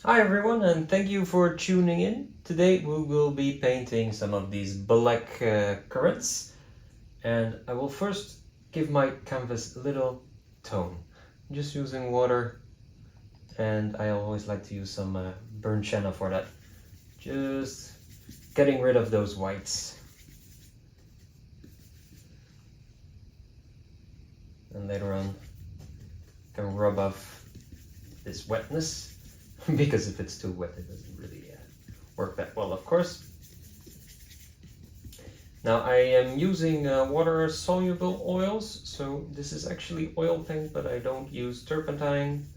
Hi everyone, and thank you for tuning in. Today we will be painting some of these black currants, and I will first give my canvas a little tone. I'm just using water, and I always like to use some burnt sienna for that. Just getting rid of those whites. And later on, I can rub off this wetness, because if it's too wet, it doesn't really work that well, of course. Now I am using water-soluble oils, so this is actually oil paint, but I don't use turpentine,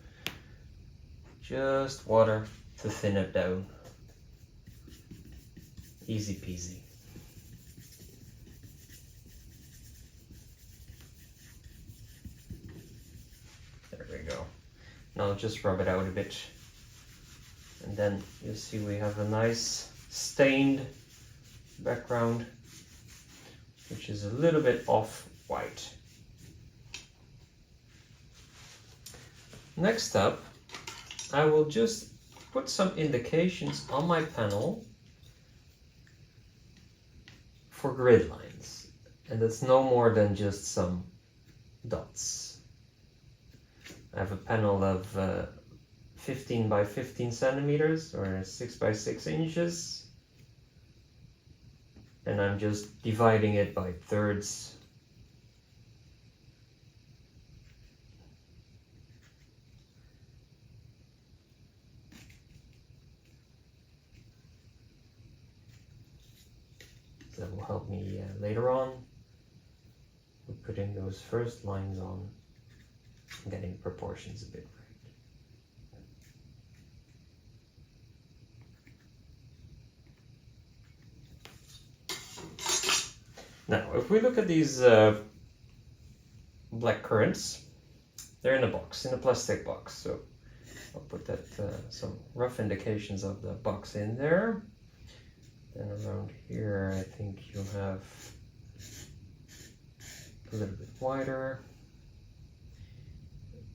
just water to thin it down. Easy peasy. There we go. Now just rub it out a bit. And then you see we have a nice stained background, which is a little bit off-white. Next up, I will just put some indications on my panel for grid lines, and that's no more than just some dots. I have a panel of 15 by 15 centimeters or 6 by 6 inches, and I'm just dividing it by thirds. That will help me later on with putting those first lines on and getting proportions a bit right. Now, if we look at these black currants, they're in a box, in a plastic box. So I'll put that some rough indications of the box in there. Then around here, I think you'll have a little bit wider.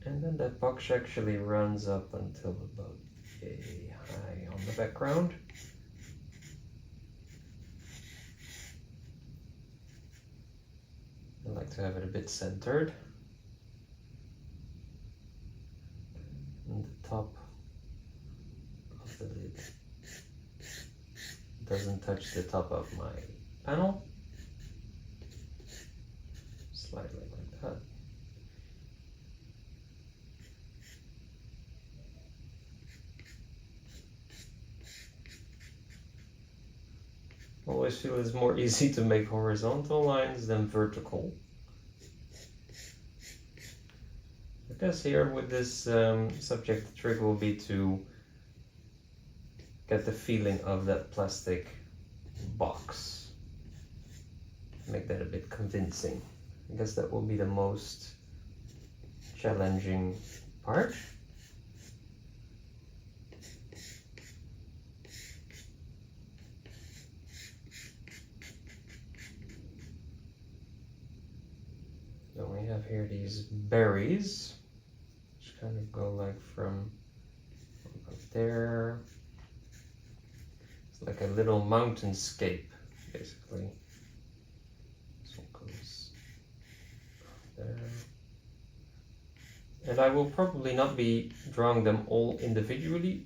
And then that box actually runs up until about yay high on the background. I like to have it a bit centered. And the top of the lid doesn't touch the top of my panel. Slightly like that. I always feel it's more easy to make horizontal lines than vertical. I guess here with this subject, the trick will be to get the feeling of that plastic box. Make that a bit convincing. I guess that will be the most challenging part. Then we have here these berries, which kind of go like from up there. It's like a little mountainscape, basically. This one goes there. And I will probably not be drawing them all individually,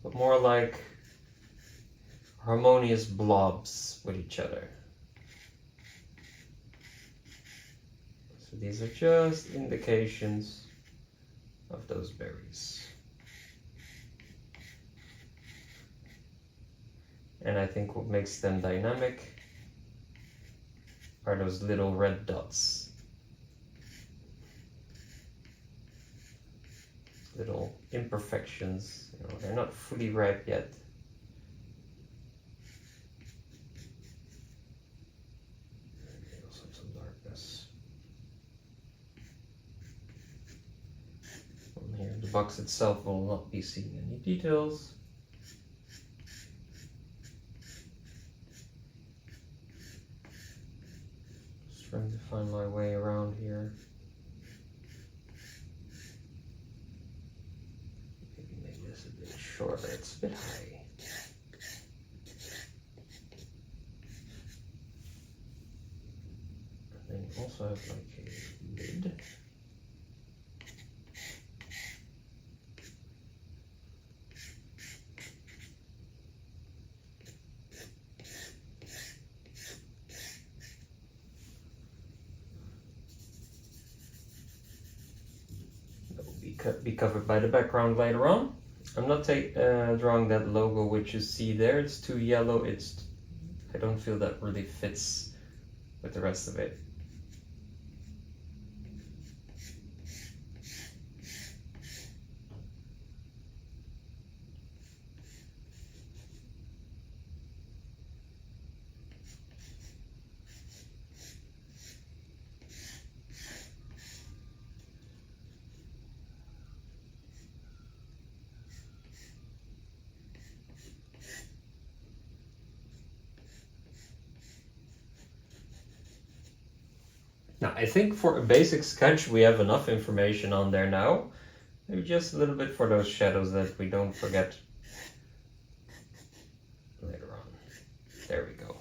but more like harmonious blobs with each other. So these are just indications of those berries. And I think what makes them dynamic are those little red dots. Little imperfections, you know, they're not fully ripe yet. They also have some darkness. From here, the box itself will not be seeing any details. Just trying to find my way around here. this a bit shorter, it's a bit high. And then you also have like a lid. Be covered by the background later on. I'm not drawing that logo which you see there. It's too yellow. I don't feel that really fits with the rest of it. Now, I think for a basic sketch, we have enough information on there now. Maybe just a little bit for those shadows that we don't forget later on. There we go.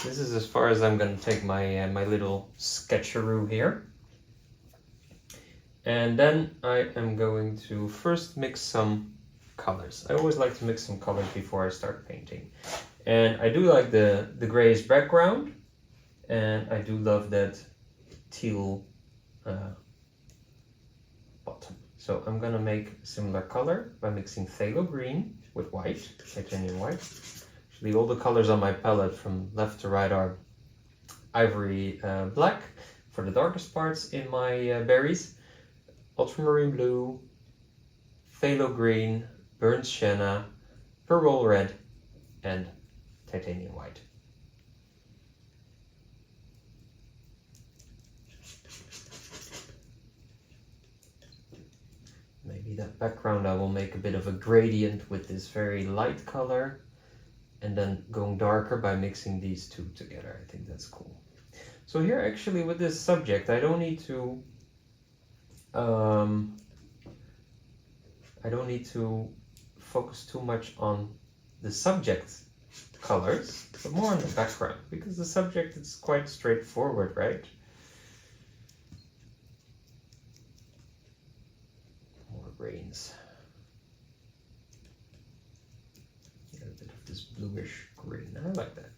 This is as far as I'm going to take my, my little sketcheroo here. And then I am going to first mix some colors. I always like to mix some colors before I start painting. And I do like the grayish background. And I do love that teal bottom. So I'm gonna make a similar color by mixing phthalo green with white, titanium white. Actually, all the colors on my palette from left to right are ivory black for the darkest parts in my berries, ultramarine blue, phthalo green, burnt sienna, pearl red, and titanium white. Maybe that background I will make a bit of a gradient with this very light color and then going darker by mixing these two together. I think that's cool. So here actually with this subject I don't need to focus too much on the subject colors, but more on the background, because the subject is quite straightforward, right? Grains. A bit of this bluish green. I like that.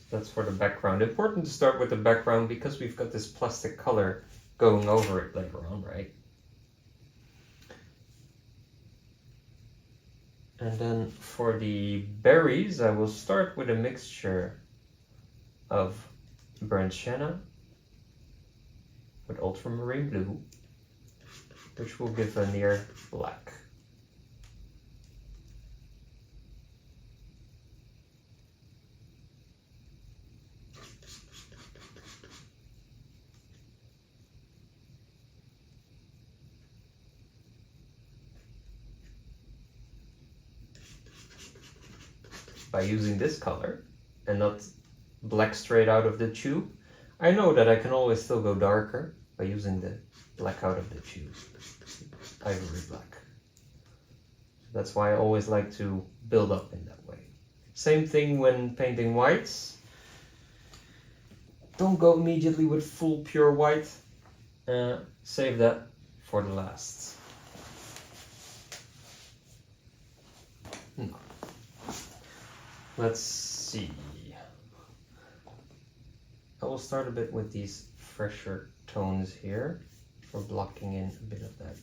That's for the background. Important to start with the background because we've got this plastic color going over it later on, right? And then for the berries, I will start with a mixture of burnt sienna with ultramarine blue, which will give a near black. By using this color and not black straight out of the tube, I know that I can always still go darker by using the black out of the tube, ivory black. That's why I always like to build up in that way. Same thing when painting whites. Don't go immediately with full pure white. Save that for the last. No. Let's see. I will start a bit with these fresher tones here for blocking in a bit of that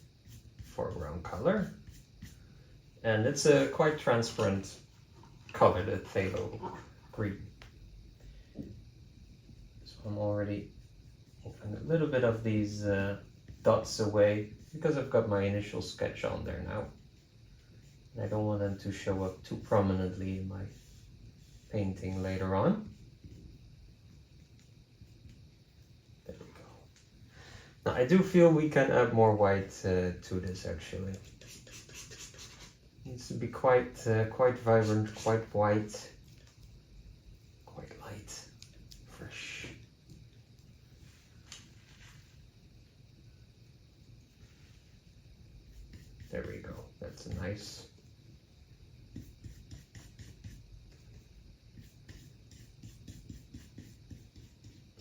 foreground color. And it's a quite transparent color, the phthalo green. So I'm already moving a little bit of these dots away because I've got my initial sketch on there now. And I don't want them to show up too prominently in my painting later on. There we go. Now I do feel we can add more white to this actually. It needs to be quite vibrant, quite white, quite light, fresh. There we go. That's nice.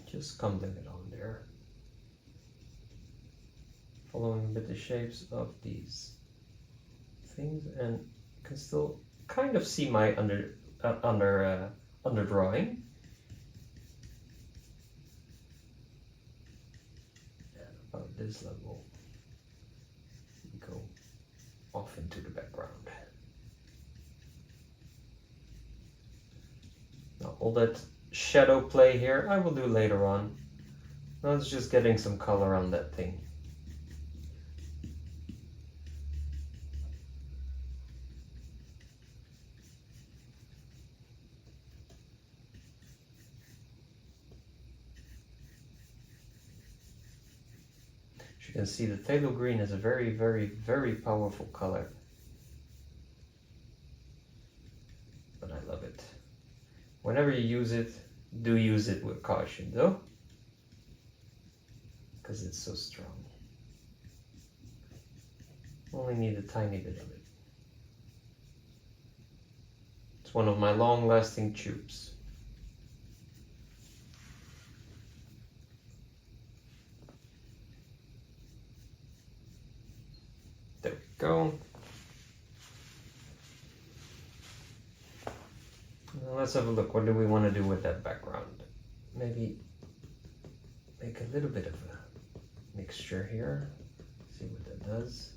Just scumbling it on there. Following a bit the shapes of these things, and you can still kind of see my underdrawing. And about this level, we go off into the background. Now all that shadow play here I will do later on. Now it's just getting some color on that thing. As you can see, the phthalo green is a very, very, very powerful color. But I love it. Whenever you use it, do use it with caution though, because it's so strong. Only need a tiny bit of it. It's one of my long-lasting tubes. There we go. Now let's have a look. What do we want to do with that background? Maybe make a little bit of a mixture here. See what that does.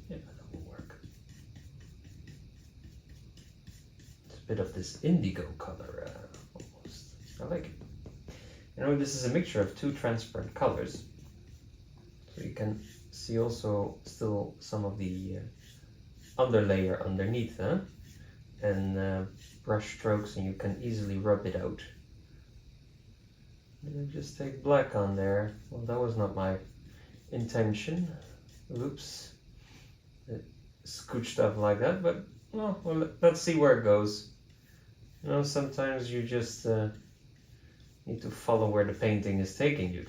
Yeah, that will work. It's a bit of this indigo color, almost. I like it. You know, this is a mixture of two transparent colors, so you can see also still some of the underlayer underneath, and brush strokes, and you can easily rub it out. And I just take black on there. Well, that was not my intention. Oops, it scooched up like that, but well, let's see where it goes. You know, sometimes you just need to follow where the painting is taking you.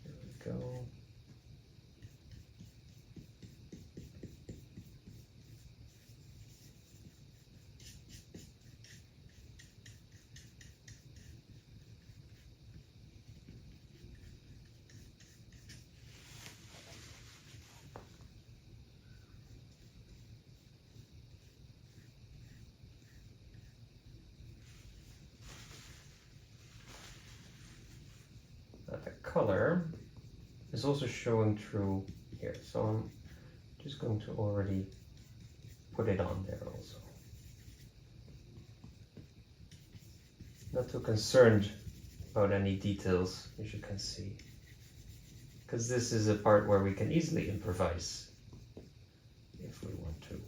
There we go. The color is also showing through here, so I'm just going to already put it on there also. Not too concerned about any details, as you can see, because this is a part where we can easily improvise if we want to.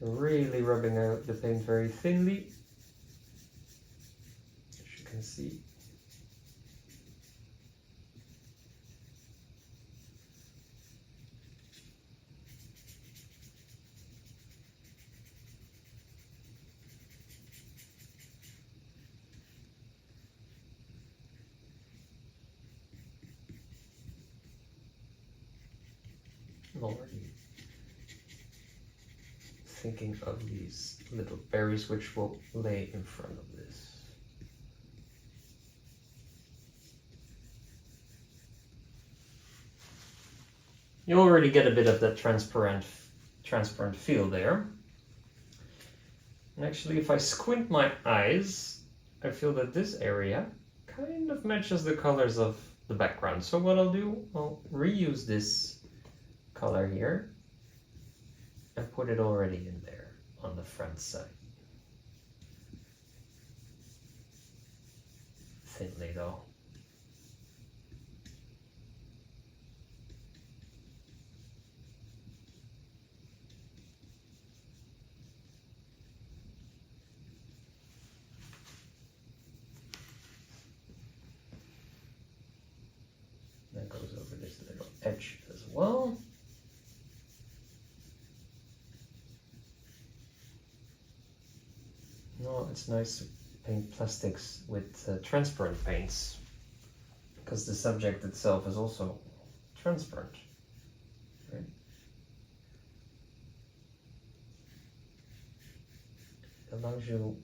Really rubbing out the paint very thinly, as you can see. I'm already thinking of these little berries which will lay in front of this. You already get a bit of that transparent feel there. And actually, if I squint my eyes, I feel that this area kind of matches the colors of the background. So what I'll do, I'll reuse this color here and put it already in there on the front side. Thinly though. edge as well. No, it's nice to paint plastics with transparent paints, because the subject itself is also transparent, right? It allows you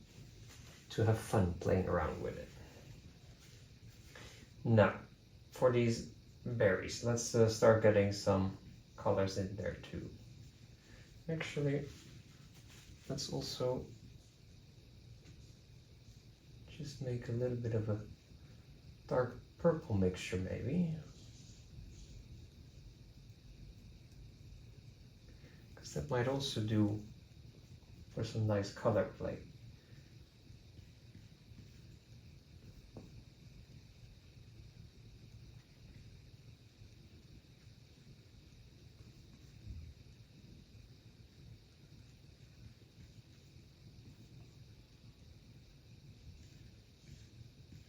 to have fun playing around with it. Now, for these berries, let's start getting some colors in there too. Actually, let's also just make a little bit of a dark purple mixture maybe. Because that might also do for some nice color play.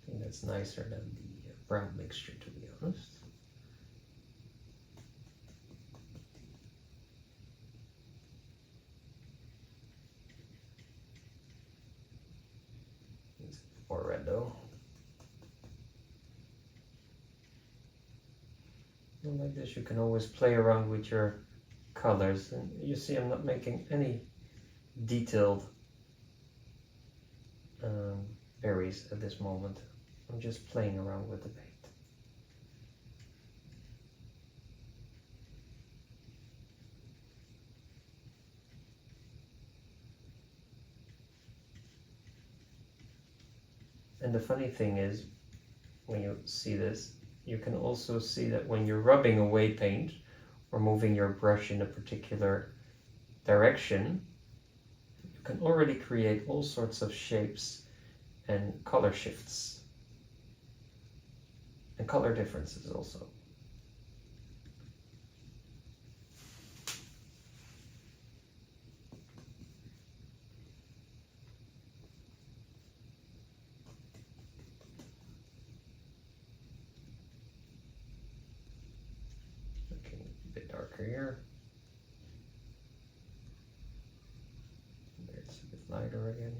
I think that's nicer than the brown mixture, to be honest. It's more red though. And like this, you can always play around with your colors. And you see, I'm not making any detailed berries at this moment. I'm just playing around with the paint. And the funny thing is, when you see this, you can also see that when you're rubbing away paint or moving your brush in a particular direction, you can already create all sorts of shapes and color shifts and color differences also. Looking a bit darker here. There's a bit lighter again.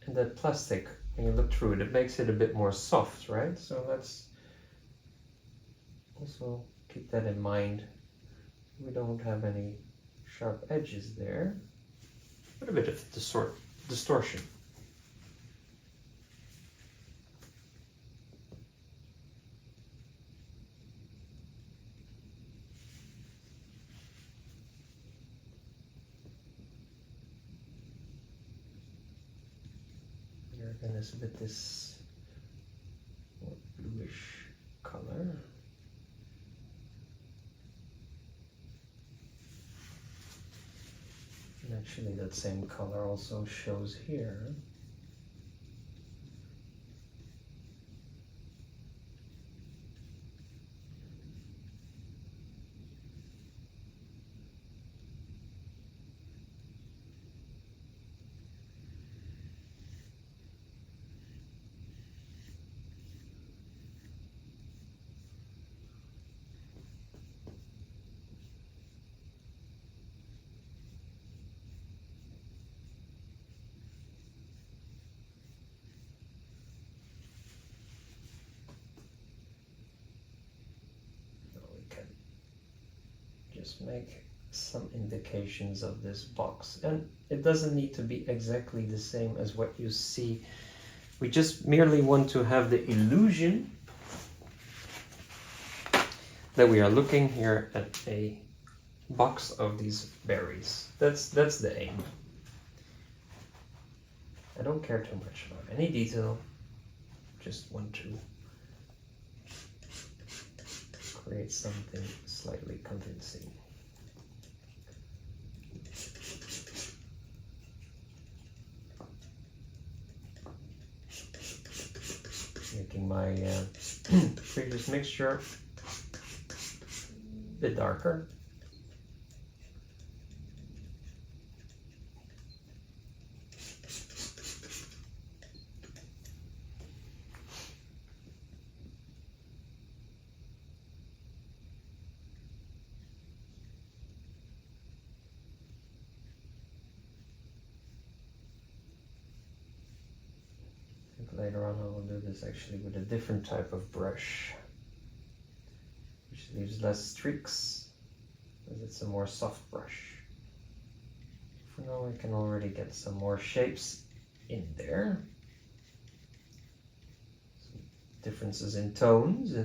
And that plastic, when you look through it, it makes it a bit more soft, right? So let's also keep that in mind. We don't have any sharp edges there, but a bit of distortion. Here again is a bit this more bluish color. And actually that same color also shows here. Just make some indications of this box, and it doesn't need to be exactly the same as what you see. We just merely want to have the illusion that we are looking here at a box of these berries. That's the aim. I don't care too much about any detail, just want to create something slightly convincing. Making my previous mixture a bit darker. later on I will do this actually with a different type of brush, which leaves less streaks, as it's a more soft brush. For now I can already get some more shapes in there. Some differences in tones.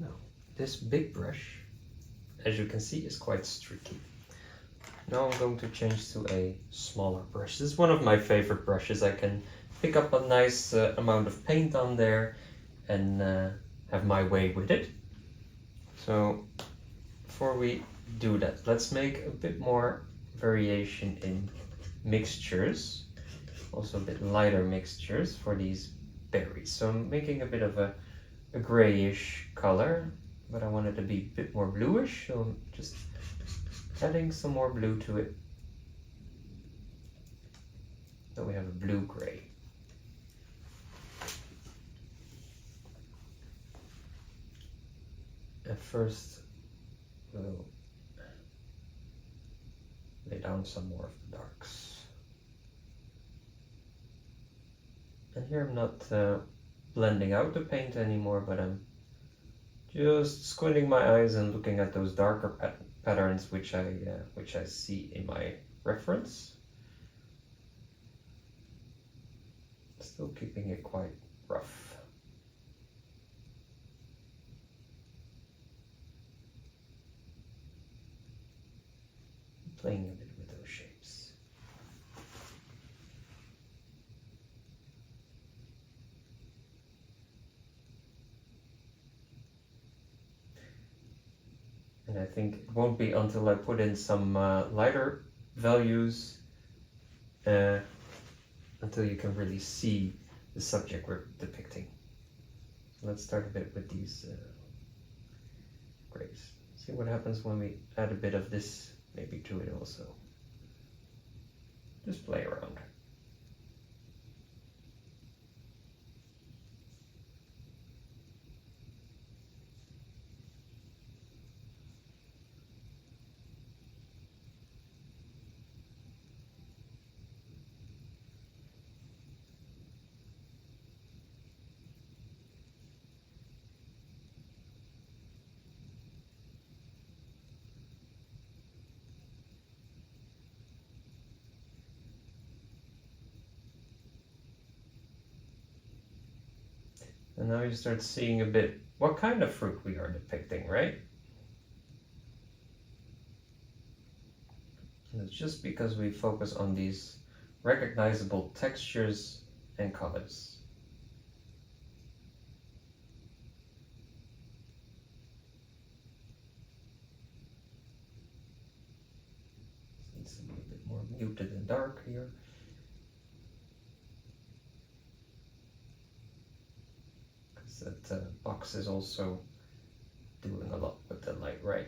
Now, this big brush, as you can see, is quite streaky. Now I'm going to change to a smaller brush. This is one of my favorite brushes. I can pick up a nice amount of paint on there and have my way with it. So before we do that, let's make a bit more variation in mixtures. Also a bit lighter mixtures for these berries. So I'm making a bit of a grayish color, but I want it to be a bit more bluish, so I'm just adding some more blue to it. So we have a blue-gray. At first, we'll lay down some more of the darks. And here I'm not blending out the paint anymore, but I'm just squinting my eyes and looking at those darker patterns which I see in my reference. Still keeping it quite rough. Playing a bit with those shapes. And I think it won't be until I put in some lighter values until you can really see the subject we're depicting. So let's start a bit with these grays. See what happens when we add a bit of this maybe to it also. Just play around. And now you start seeing a bit what kind of fruit we are depicting, right? And it's just because we focus on these recognizable textures and colors. It's a little bit more muted and dark here. That box is also doing a lot with the light, right?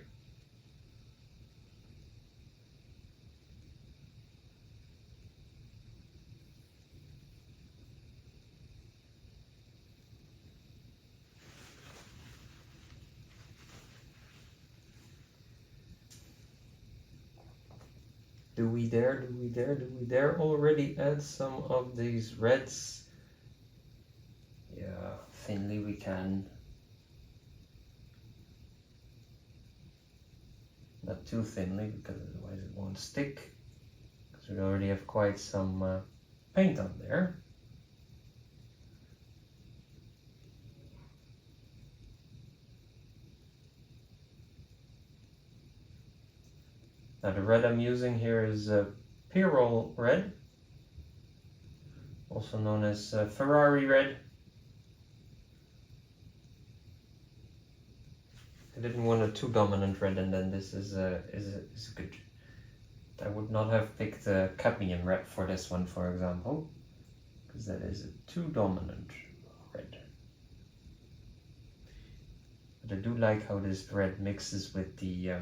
Do we dare already add some of these reds? Yeah, thinly we can. Not too thinly, because otherwise it won't stick. Because we already have quite some paint on there. Now the red I'm using here is Pyrrole red, also known as Ferrari red. I didn't want a too dominant red, and then this is good. I would not have picked a cadmium red for this one, for example, because that is a too dominant red. But I do like how this red mixes with the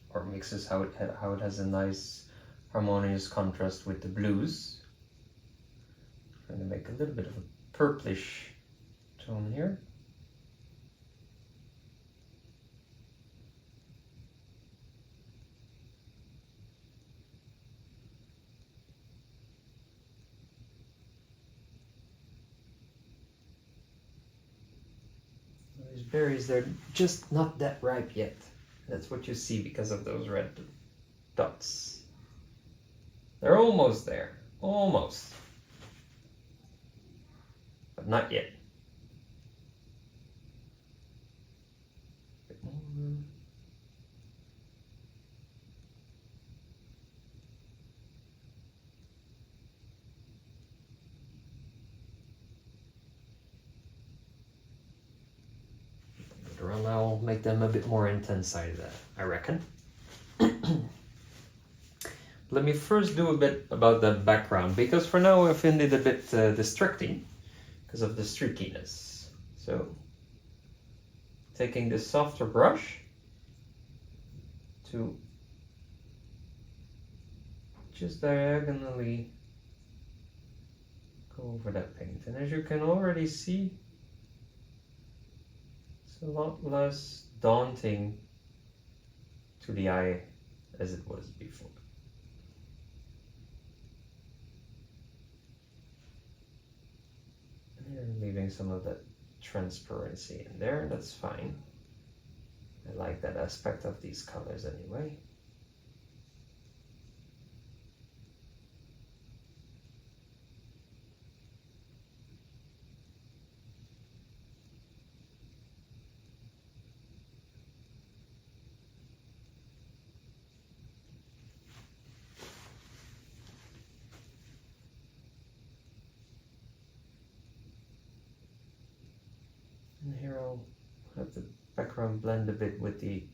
or mixes how it has a nice harmonious contrast with the blues. I'm going to make a little bit of a purplish tone here. These berries, they're just not that ripe yet. That's what you see because of those red dots. They're almost there, almost, but not yet. A bit more. Later on, I'll make them a bit more intense side, I reckon. Let me first do a bit about the background, because for now I find it a bit distracting because of the streakiness. So, taking this softer brush to just diagonally go over that paint. And as you can already see, it's a lot less daunting to the eye as it was before. And leaving some of that transparency in there, and that's fine. I like that aspect of these colors anyway. And here I'll have the background blend a bit with the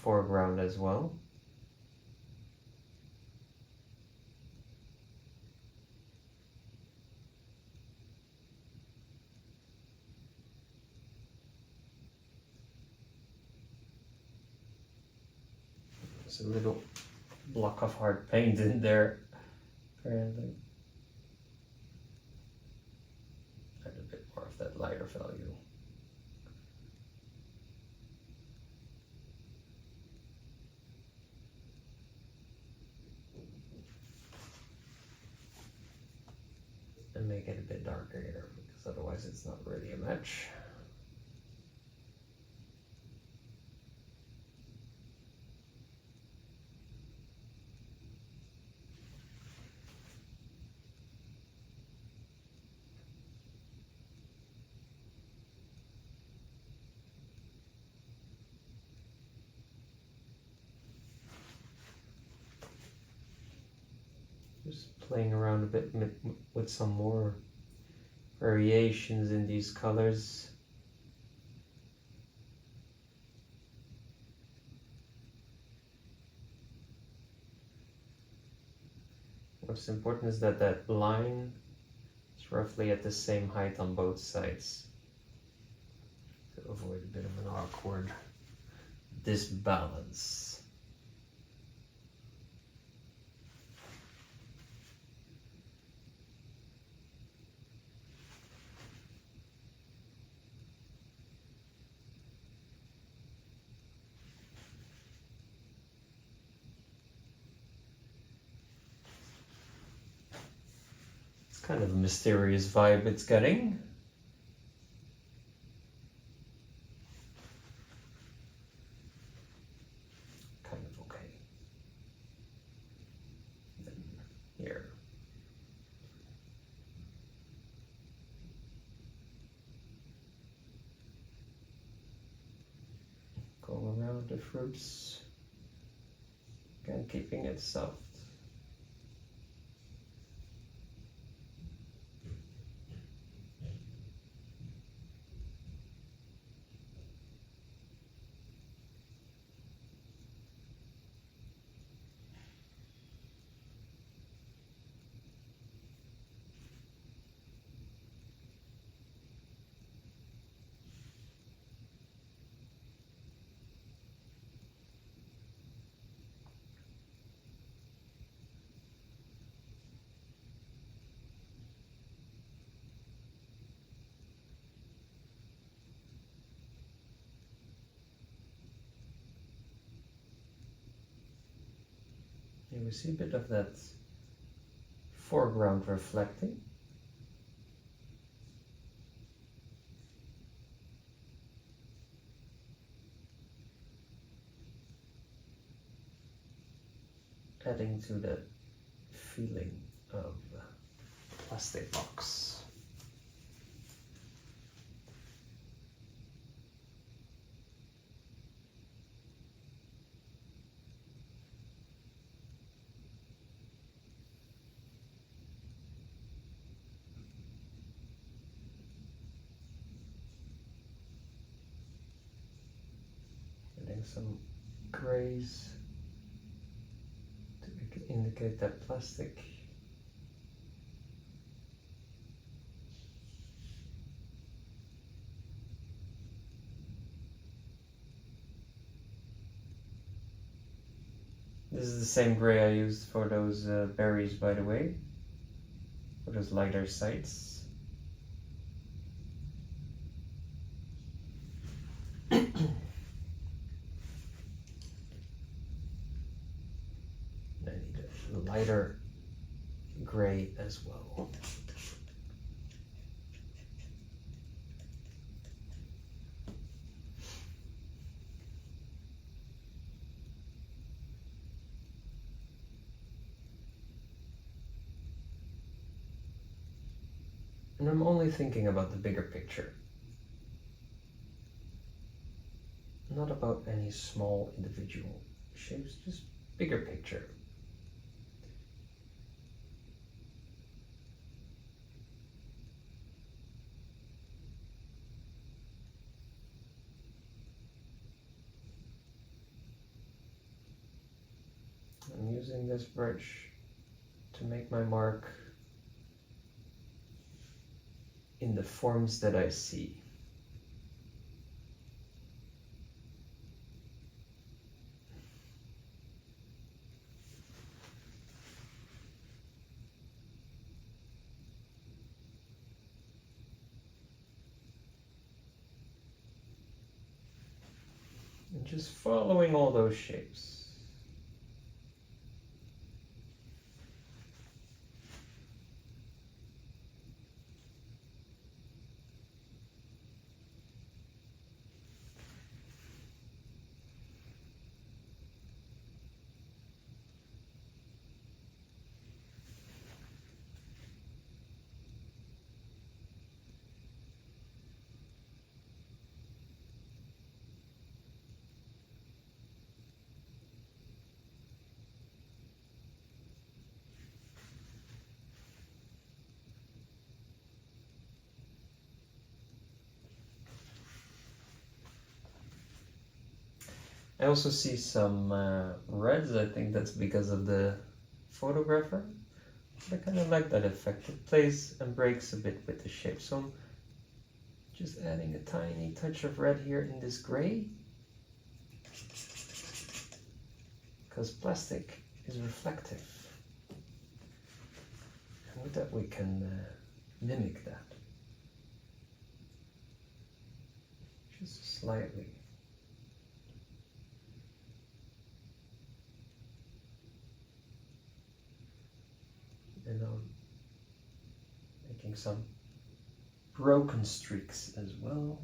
foreground as well. There's a little block of hard paint in there, apparently. Add a bit more of that lighter value. And make it a bit darker here, because otherwise it's not really a match. Just playing around a bit with some more variations in these colors. What's important is that that line is roughly at the same height on both sides to avoid a bit of an awkward disbalance. Kind of a mysterious vibe it's getting. Kind of okay. Then here. Go around the fruits. Again, keeping it soft. we see a bit of that foreground reflecting. Adding to that feeling of plastic box. Adding some grays to indicate that plastic. This is the same gray I used for those berries, by the way, for those lighter sides. I need a lighter gray as well. And I'm only thinking about the bigger picture, not about any small individual shapes, just bigger picture. I'm using this brush to make my mark in the forms that I see. And just following all those shapes. I also see some reds. I think that's because of the photographer. But I kind of like that effect. It plays and breaks a bit with the shape. So I'm just adding a tiny touch of red here in this gray. Because plastic is reflective. And with that we can mimic that. Just slightly. And I'm making some broken streaks as well.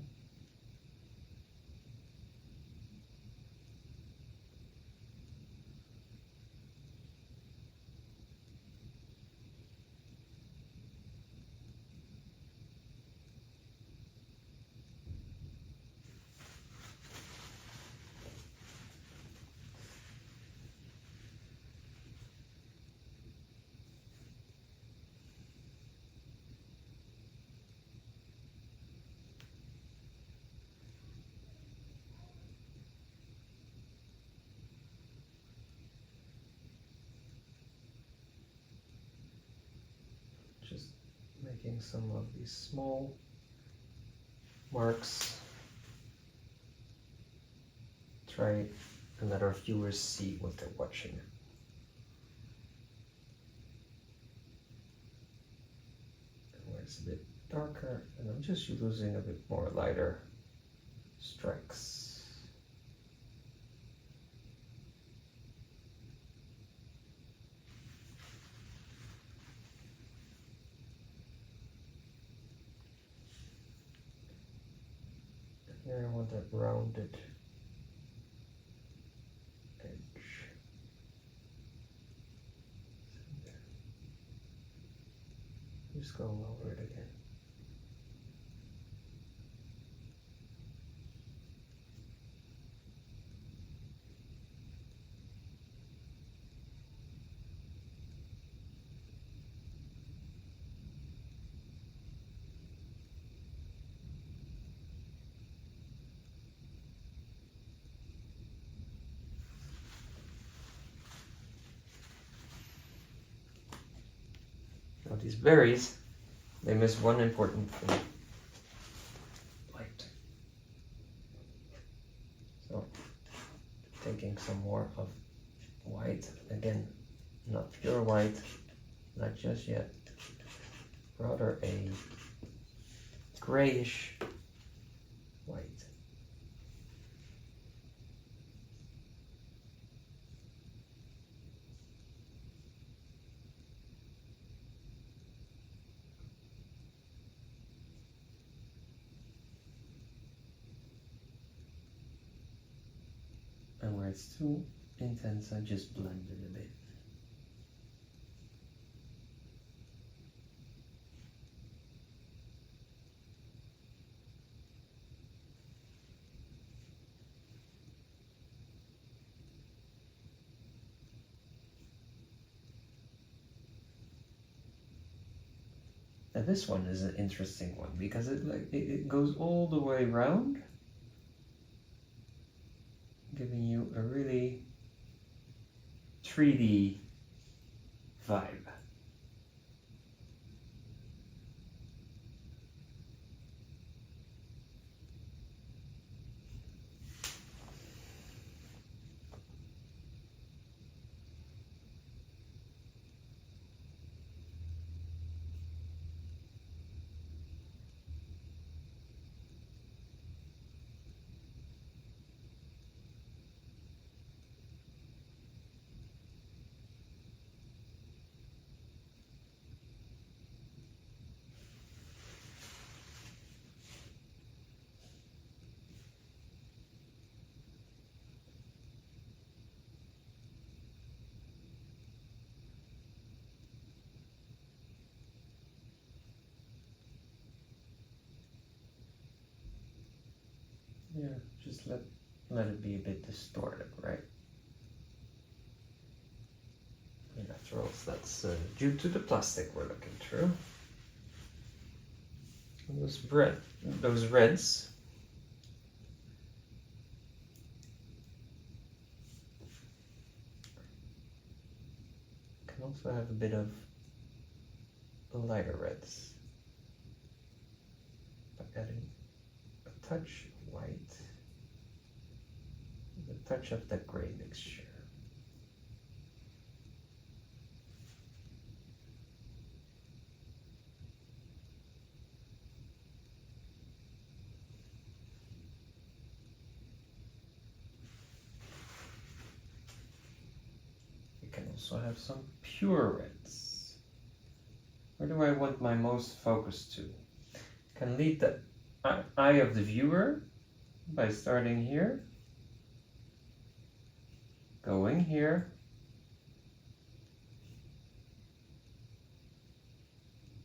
Just making some of these small marks. Try and let our viewers see what they're watching. And where it's a bit darker, and I'm just using a bit more lighter strikes. Here I want that rounded edge. Just go over it again. Now these berries, they miss one important thing. Light. So, taking some more of white, again, not pure white, not just yet, rather a grayish white. And where it's too intense, I just blend it a bit. Now this one is an interesting one because it goes all the way around, giving you a really 3D vibe. Yeah, just let it be a bit distorted, right? And after all, that's due to the plastic we're looking through. And those reds. Can also have a bit of lighter reds by adding a touch of white, a touch of that gray mixture. You can also have some pure reds. Where do I want my most focus to? Can lead the eye of the viewer by starting here, going here,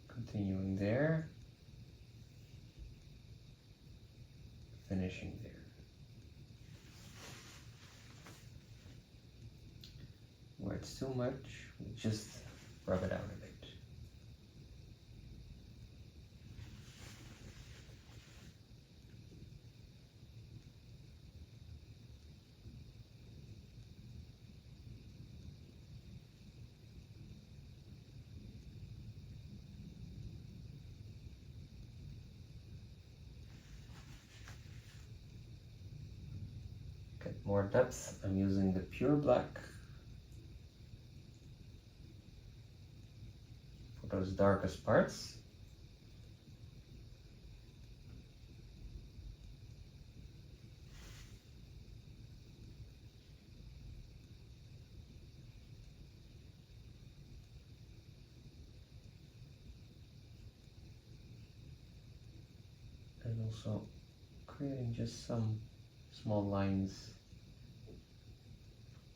continuing there, finishing there. Where it's too much, we just rub it out a bit. Get more depth, I'm using the pure black for those darkest parts. And also creating just some small lines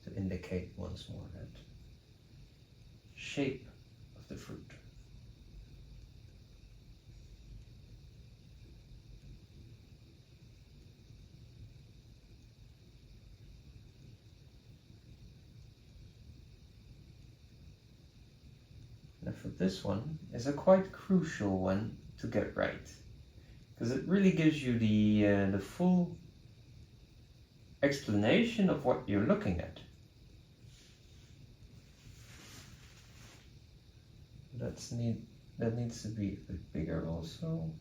to indicate once more that shape of the fruit. Now for this one is a quite crucial one to get right, because it really gives you the full explanation of what you're looking at. That needs to be a bit bigger also.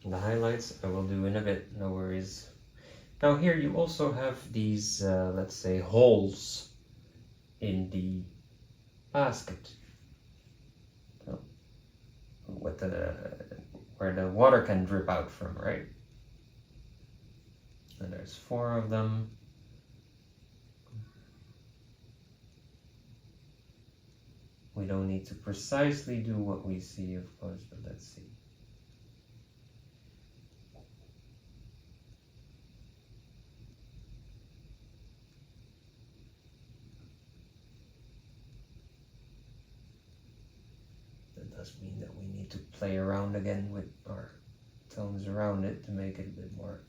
The highlights I will do in a bit, no worries. Now here you also have these, let's say, holes in the basket. So, with where the water can drip out from, right? And there's 4 of them. We don't need to precisely do what we see, of course, but let's see. That does mean that we need to play around again with our tones around it to make it a bit more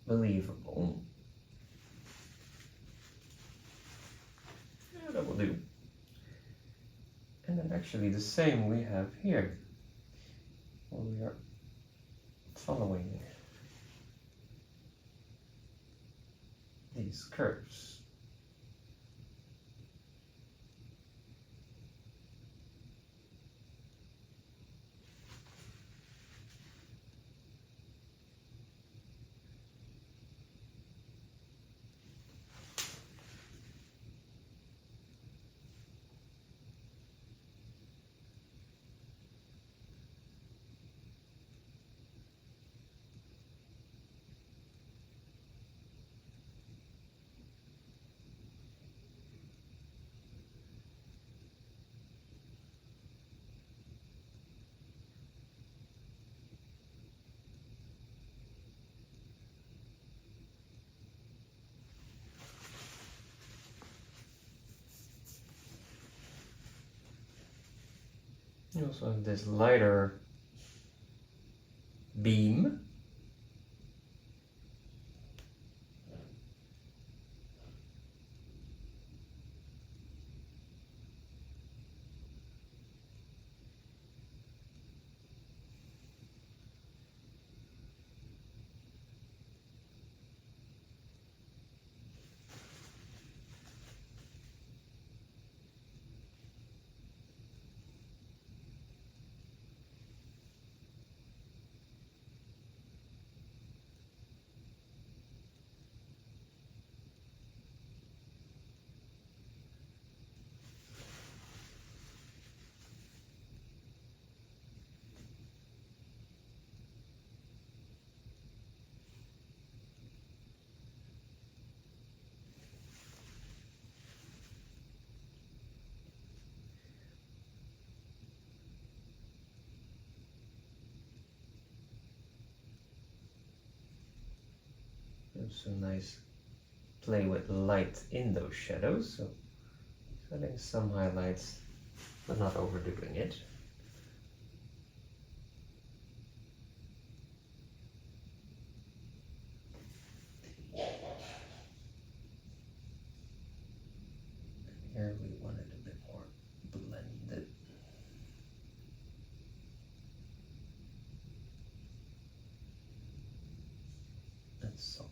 believable. Yeah, that will do. And then actually the same we have here, where we are following these curves. You also have this lighter beam. There's a nice play with light in those shadows, so adding some highlights, but not overdoing it. Here we want it a bit more blended. And soft.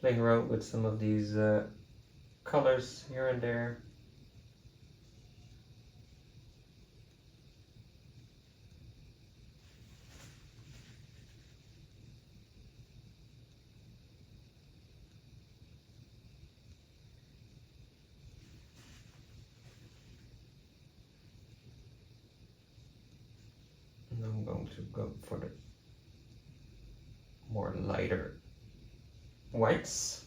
playing around with some of these colors here and there. And I'm going to go for the more lighter whites.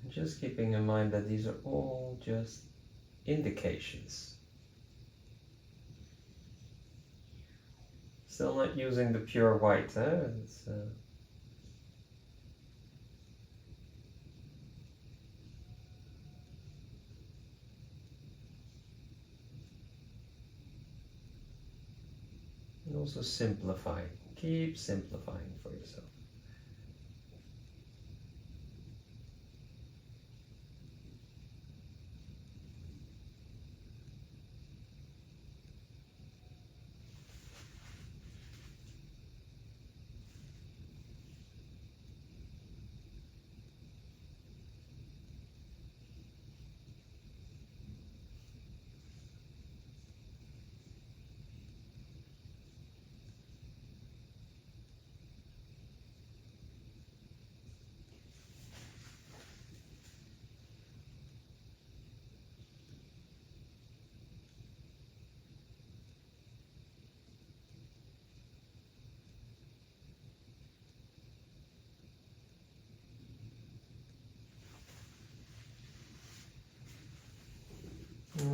Just keeping in mind that these are all just indications. Still not using the pure white, it's, and also simplifying. Keep simplifying for yourself.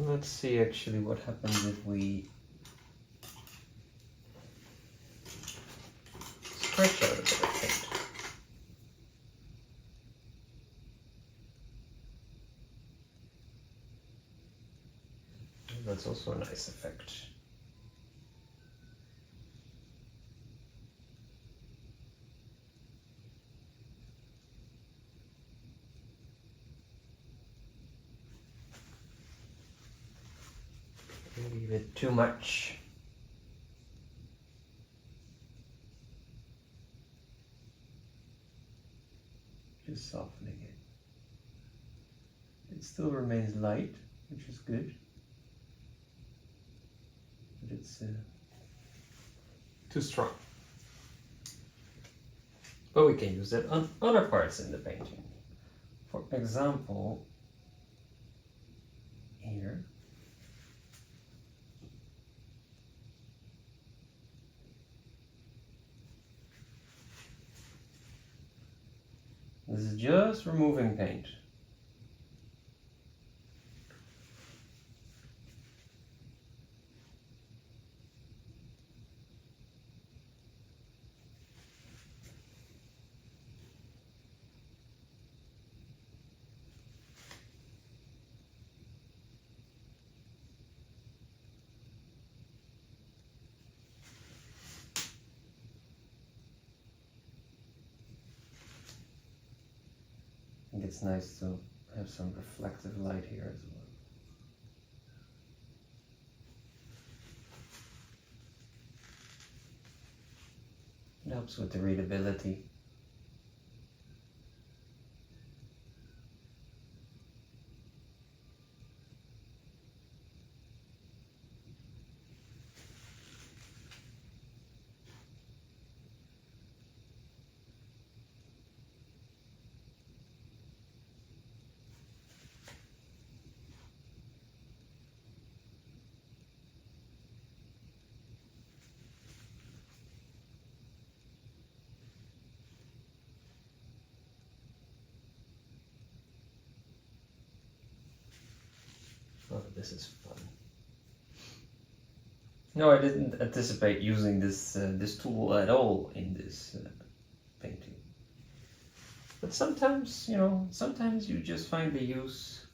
Let's see actually what happens if we stretch out a bit of paint. That's also a nice effect. Maybe a bit too much. Just softening it. It still remains light, which is good. But it's too strong. But we can use it on other parts in the painting. For example, here. This is just removing paint. I think it's nice to have some reflective light here as well. It helps with the readability. Oh, this is fun. No, I didn't anticipate using this this tool at all in this painting. But sometimes, sometimes you just find the use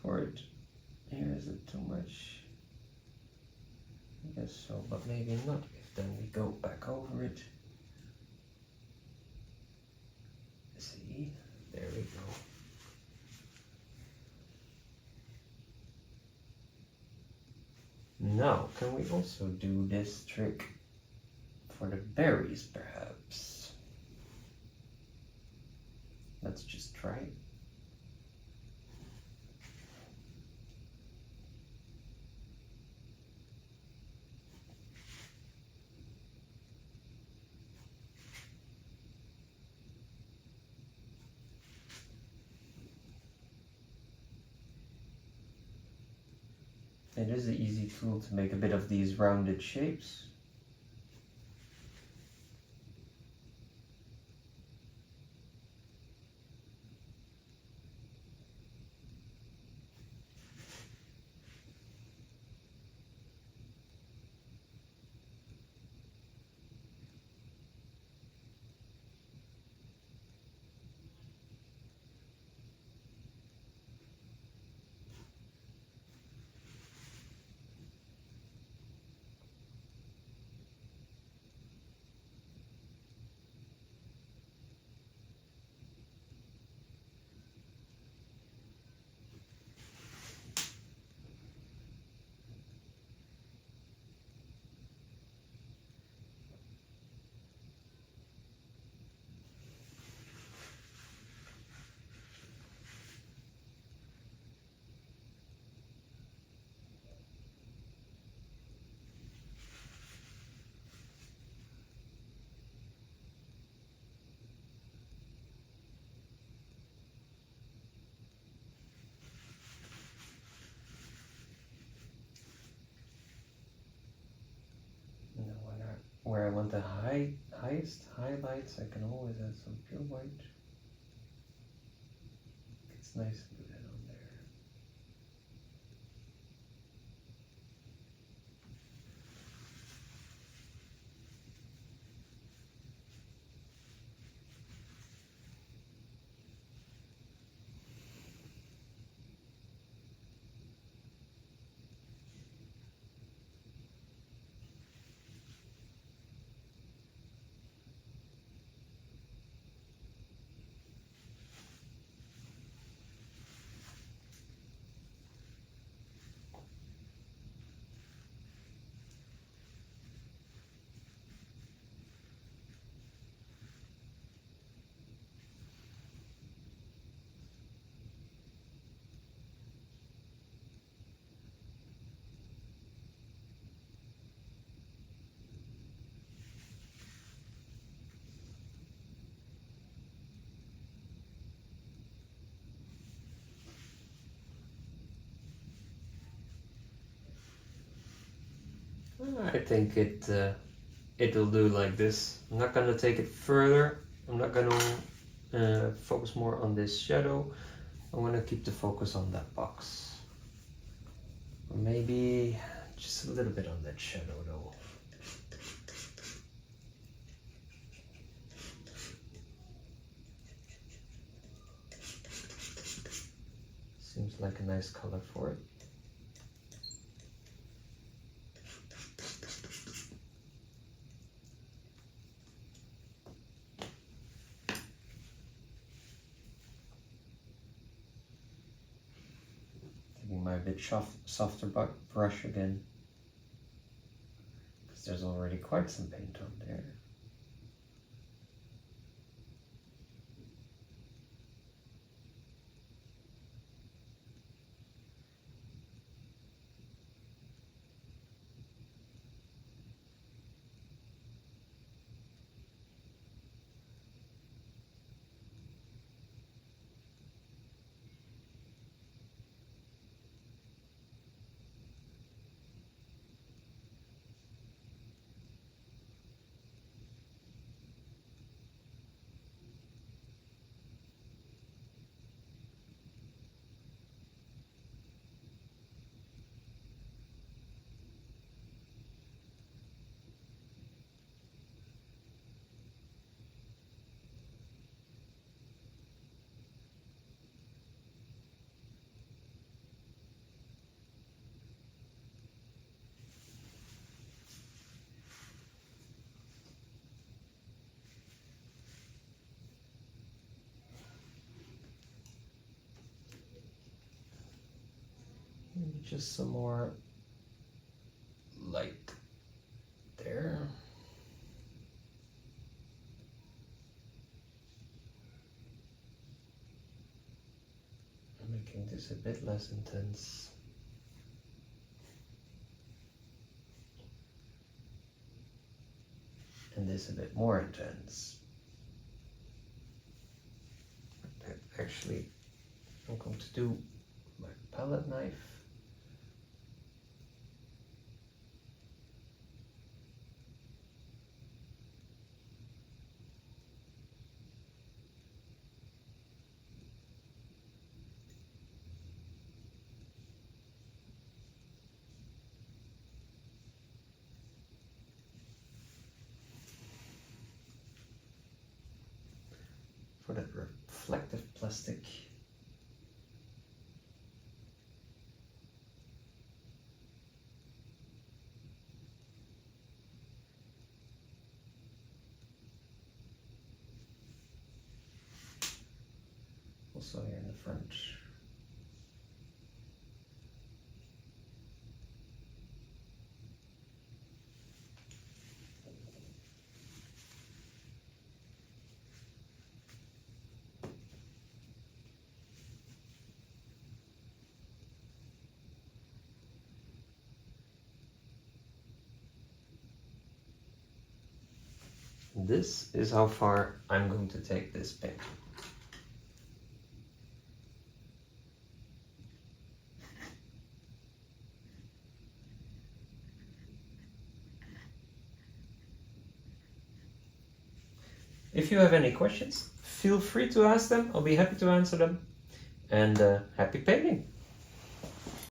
for it. Here, is it too much? I guess so, but maybe not if then we go back over it. See, there we go. Now, can we also do this trick for the berries, perhaps? Let's just try it. It is an easy tool to make a bit of these rounded shapes. Where I want the highest highlights, I can always add some pure white. It's nice to do that on there. I think it'll do like this. I'm not gonna take it further. I'm not gonna focus more on this shadow. I want to keep the focus on that box. Or maybe just a little bit on that shadow though. Seems like a nice color for it. Taking my bit softer brush again, because there's already quite some paint on there. just some more light there. Making this a bit less intense. And this a bit more intense. Actually, I'm going to do my palette knife. For that reflective plastic. Also here in the front. This is how far I'm going to take this paint. If you have any questions, feel free to ask them. I'll be happy to answer them. And happy painting!